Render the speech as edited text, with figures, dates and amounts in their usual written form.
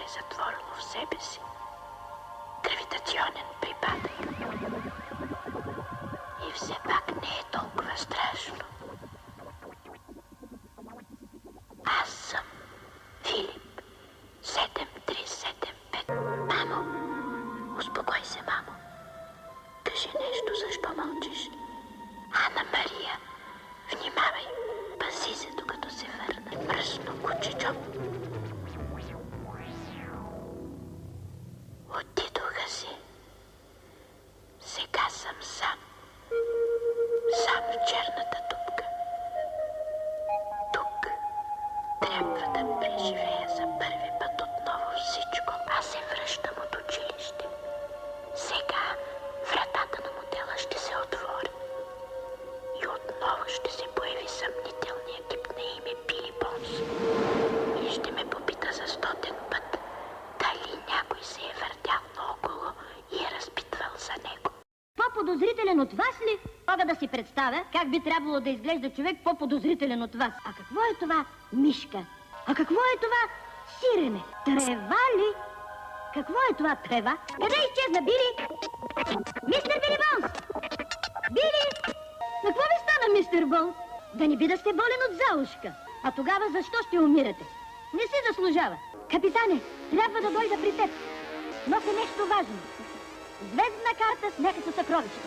се е затворило в себе си. Гравитационен припадък. И все пак не е толкова страшно. Аз съм Филип 7375. Мамо, успокой се, мамо. Кажи нещо, защо мълчиш? Ана Мария, внимавай, пази се, докато се върна. Мръсно кучичо. Отидоха си. Сега съм сам. Сам в черната дупка. Тук трябва да преживея за първи път отново всичко. Аз се връщам от училище. Сега вратата на мотела ще се отвори. И отново ще се появи съмнителният тип на име Били Бонс. И ще ме попита за 100-тен път дали някой се е въртял наоколо и е разпитвал за него. По-подозрителен от вас ли? Мога да си представя как би трябвало да изглежда човек по-подозрителен от вас. А какво е това мишка? А какво е това сирене? Трева ли? Какво е това трева? Къде изчезна Били? Мистер Били Бонс! Били! На какво ви стана, мистер Бонс? Да не би да сте болен от заушка. А тогава защо ще умирате? Не си заслужава. Капитане, трябва да дойда при теб. Нося нещо важно. Звездна карта с някакво съкровище.